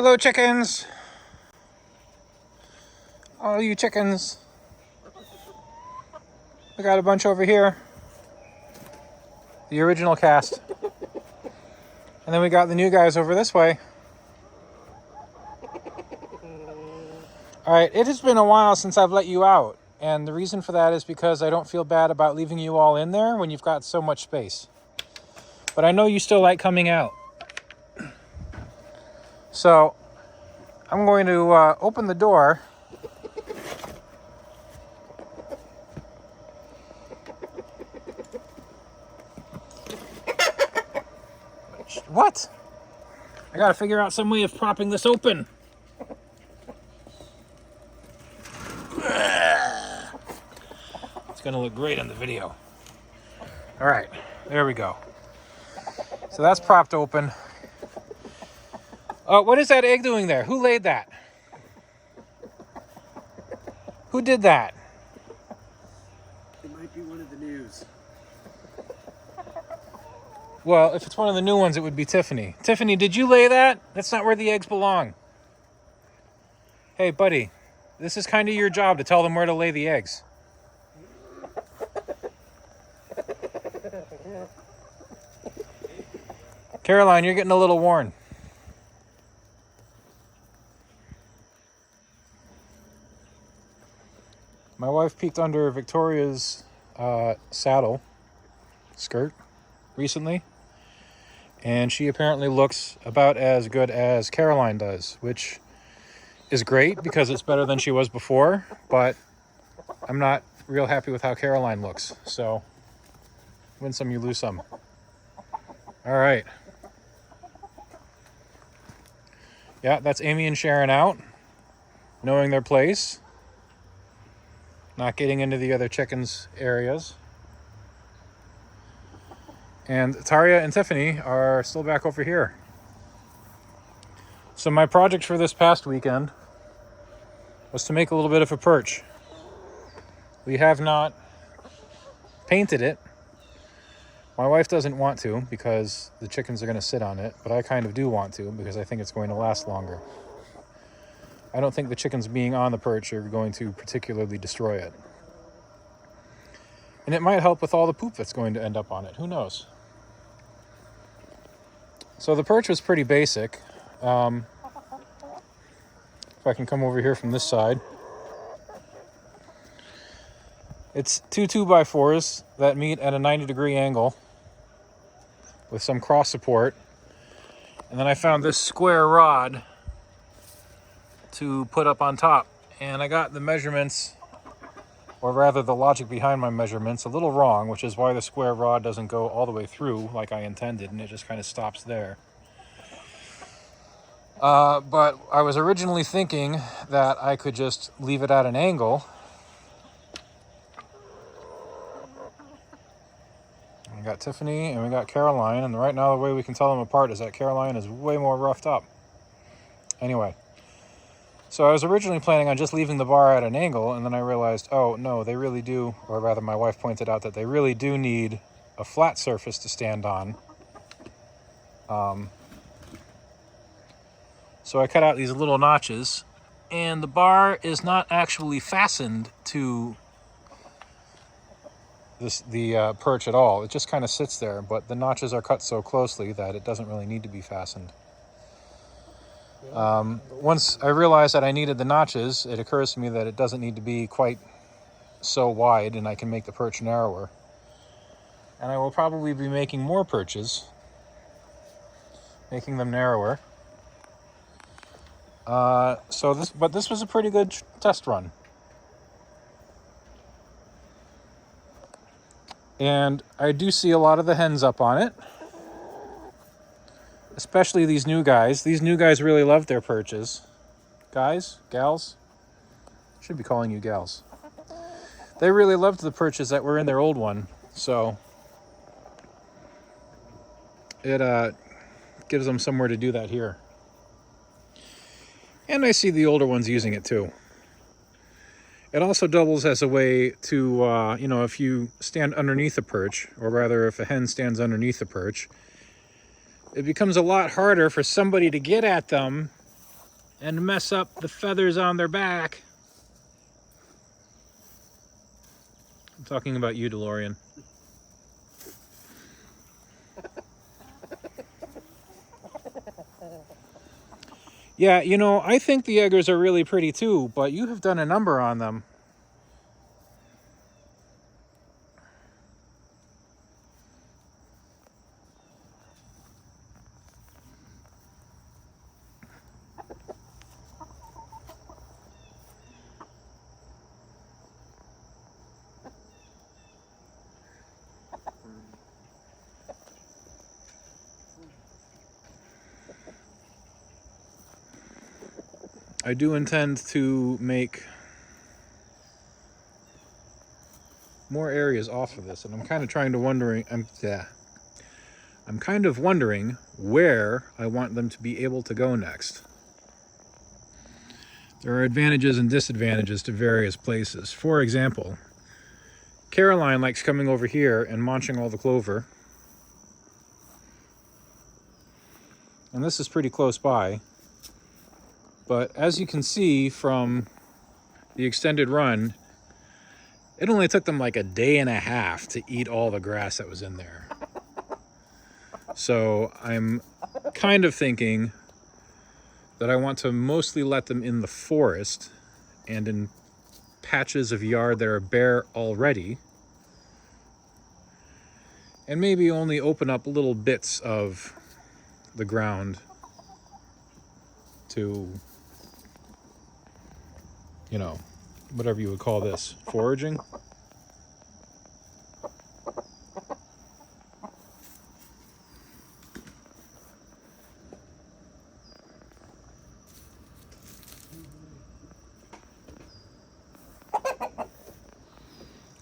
Hello, chickens. All you chickens. We got a bunch over here. The original cast. And then we got the new guys over this way. Alright, it has been a while since I've let you out. And the reason for that is because I don't feel bad about leaving you all in there when you've got so much space. But I know you still like coming out. So, I'm going to open the door. What? I gotta figure out some way of propping this open. It's gonna look great on the video. All right, there we go. So that's propped open. What is that egg doing there? Who laid that? Who did that? It might be one of the news. Well, if it's one of the new ones, it would be Tiffany. Tiffany, did you lay that? That's not where the eggs belong. Hey, buddy, this is kind of your job to tell them where to lay the eggs. Caroline, you're getting a little worn. My wife peeked under Victoria's saddle skirt recently, and she apparently looks about as good as Caroline does, which is great because it's better than she was before, but I'm not real happy with how Caroline looks. So win some, you lose some. All right. Yeah, that's Amy and Sharon out, knowing their place, not getting into the other chickens' areas. And Taria and Tiffany are still back over here. So my project for this past weekend was to make a little bit of a perch. We have not painted it. My wife doesn't want to because the chickens are going to sit on it, but I kind of do want to because I think it's going to last longer. I don't think the chickens being on the perch are going to particularly destroy it. And it might help with all the poop that's going to end up on it. Who knows? So the perch was pretty basic. If I can come over here from this side. It's two 2x4s that meet at a 90-degree angle with some cross support. And then I found this square rod to put up on top. And I got the measurements, or rather the logic behind my measurements, a little wrong, which is why the square rod doesn't go all the way through like I intended, and it just kind of stops there. But I was originally thinking that I could just leave it at an angle. We got Tiffany and we got Caroline, and right now the way we can tell them apart is that Caroline is way more roughed up. Anyway, so I was originally planning on just leaving the bar at an angle, and then I realized, oh no, they really do, or rather my wife pointed out that they really do need a flat surface to stand on. So I cut out these little notches, and the bar is not actually fastened to the perch at all. It just kind of sits there, but the notches are cut so closely that it doesn't really need to be fastened. Once I realized that I needed the notches, it occurs to me that it doesn't need to be quite so wide, and I can make the perch narrower. And I will probably be making more perches, making them narrower. But this was a pretty good test run. And I do see a lot of the hens up on it. Especially these new guys. These new guys really love their perches. Guys? Gals? Should be calling you gals. They really loved the perches that were in their old one. So it gives them somewhere to do that here. And I see the older ones using it too. It also doubles as a way to, if you stand underneath a perch, or rather if a hen stands underneath a perch, it becomes a lot harder for somebody to get at them and mess up the feathers on their back. I'm talking about you, DeLorean. Yeah, you know, I think the eggers are really pretty too, but you have done a number on them. I do intend to make more areas off of this, and I'm kind of wondering where I want them to be able to go next. There are advantages and disadvantages to various places. For example, Caroline likes coming over here and munching all the clover. And this is pretty close by. But as you can see from the extended run, it only took them like a day and a half to eat all the grass that was in there. So I'm kind of thinking that I want to mostly let them in the forest and in patches of yard that are bare already, and maybe only open up little bits of the ground to, you know, whatever you would call this, foraging.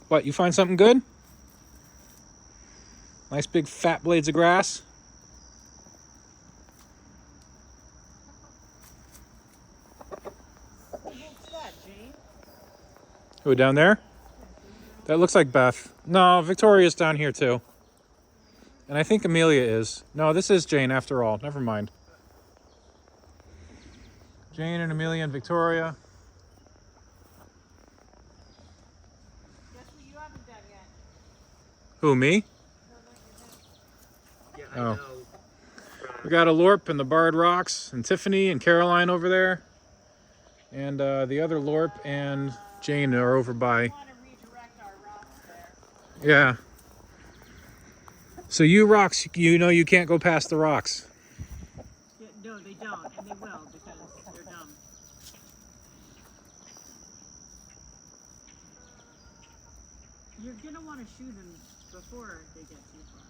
What, you find something good? Nice big fat blades of grass? What's that, Jane? Who, down there? That looks like Beth. No, Victoria's down here too. And I think Amelia is. No, this is Jane after all. Never mind. Jane and Amelia and Victoria. Guess what you haven't done yet? Who, me? Yeah, I Oh. know. We got a Lorp and the Barred Rocks and Tiffany and Caroline over there. And the other Lorp and Jane are over by. We want to redirect our rocks there. Yeah. So you rocks, you know you can't go past the rocks. Yeah, no, they don't, and they will because they're dumb. You're gonna want to shoot them before they get too far.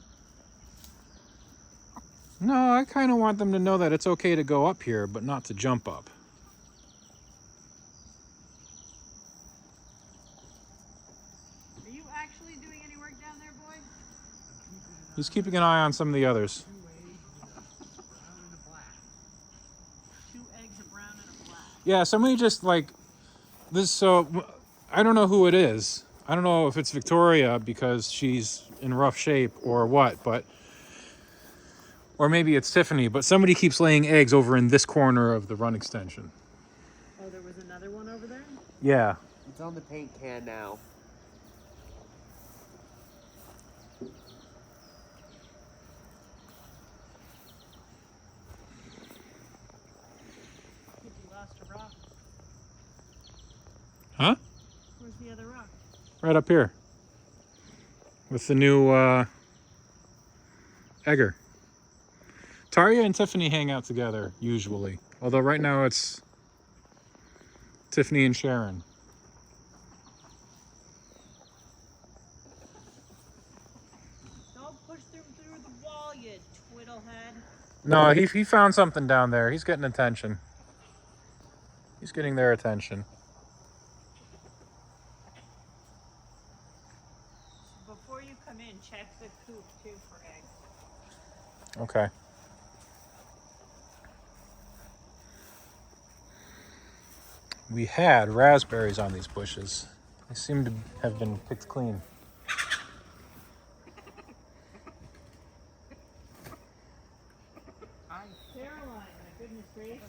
No, I kind of want them to know that it's okay to go up here, but not to jump up. Are you actually doing any work down there, boy? He's keeping an eye on some of the others. 2 eggs, a brown and a black. Yeah, somebody just like this. So I don't know who it is. I don't know if it's Victoria because she's in rough shape or what, but or maybe it's Tiffany. But somebody keeps laying eggs over in this corner of the run extension. Oh, there was another one over there? Yeah. It's on the paint can now. You lost a rock. Huh? Where's the other rock? Right up here. With the new egger. Taria and Tiffany hang out together usually. Although right now it's Tiffany and Sharon. Don't push them through the wall, you twiddlehead. No, he found something down there. He's getting attention. He's getting their attention. Before you come in, check the coop too for eggs. Okay. We had raspberries on these bushes. They seem to have been picked clean. Caroline, my goodness gracious.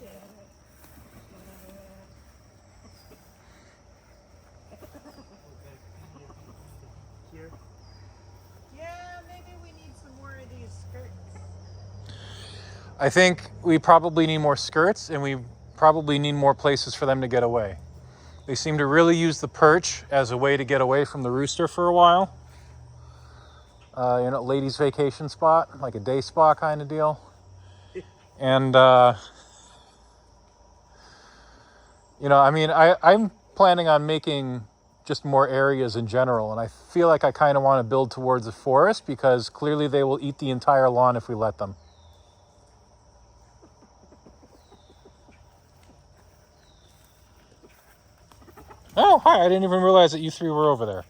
I think we probably need more skirts, and we probably need more places for them to get away. They seem to really use the perch as a way to get away from the rooster for a while. Ladies' vacation spot, like a day spa kind of deal. And, I'm planning on making just more areas in general, and I feel like I kind of want to build towards a forest because clearly they will eat the entire lawn if we let them. Oh, hi, I didn't even realize that you three were over there.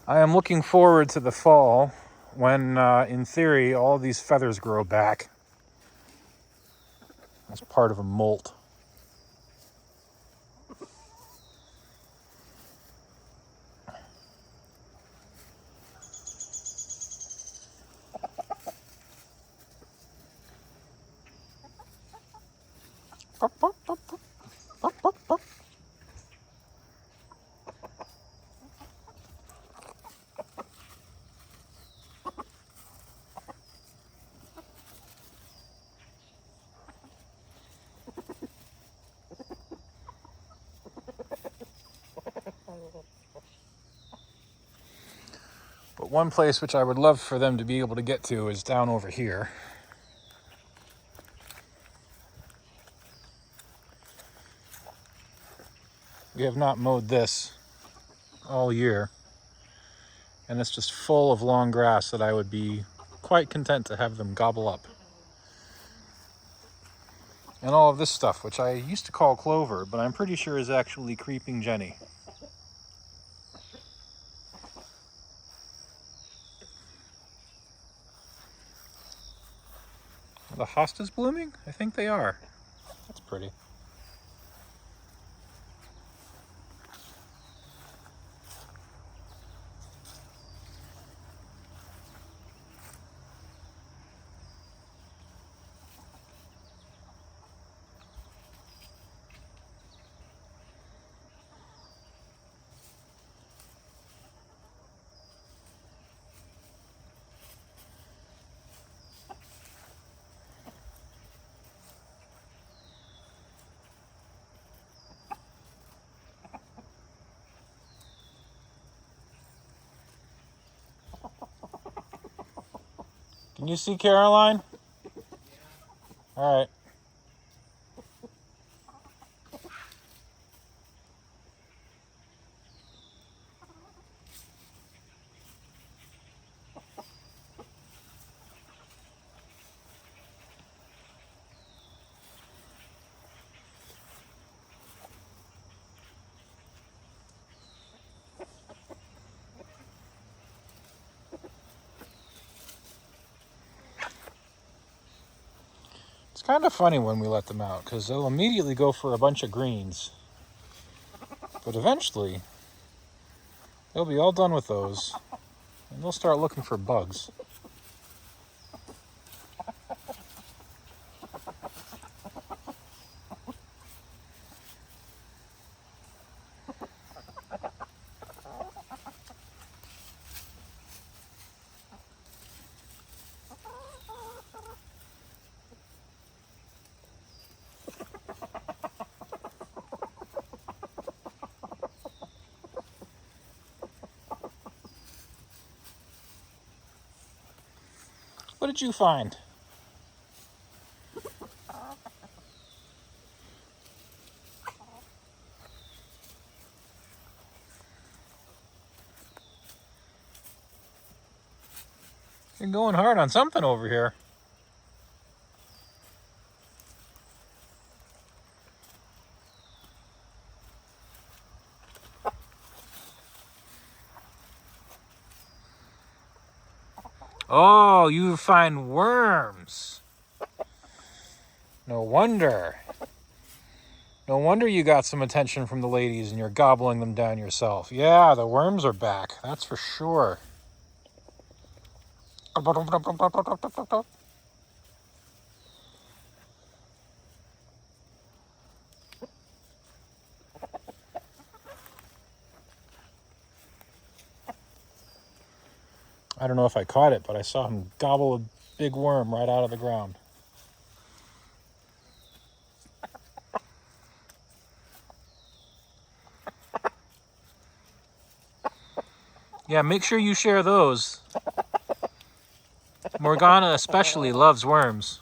I am looking forward to the fall when, in theory, all these feathers grow back as part of a molt. But one place which I would love for them to be able to get to is down over here. We have not mowed this all year, and it's just full of long grass that I would be quite content to have them gobble up. And all of this stuff, which I used to call clover, but I'm pretty sure is actually creeping Jenny. Are the hostas blooming? I think they are. That's pretty. Can you see Caroline? All right. It's kind of funny when we let them out because they'll immediately go for a bunch of greens. But eventually, they'll be all done with those and they'll start looking for bugs. What did you find? You're going hard on something over here. Oh, you find worms. No wonder. No wonder you got some attention from the ladies and you're gobbling them down yourself. Yeah, the worms are back. That's for sure. I don't know if I caught it, but I saw him gobble a big worm right out of the ground. Yeah, make sure you share those. Morgana especially loves worms.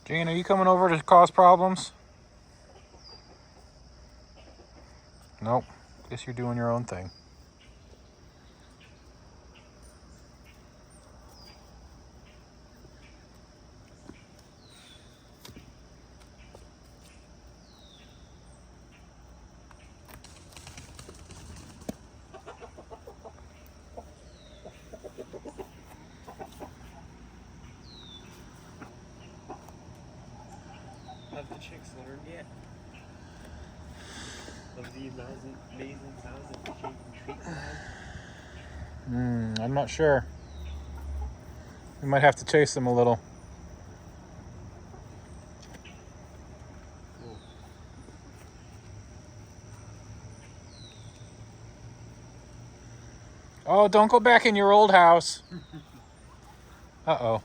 Jane, are you coming over to cause problems? Nope. Guess you're doing your own thing. Have the chicks learned yet? Of the amazing sounds that the shake and treat have? I'm not sure. We might have to chase them a little. Cool. Oh, don't go back in your old house. Uh-oh.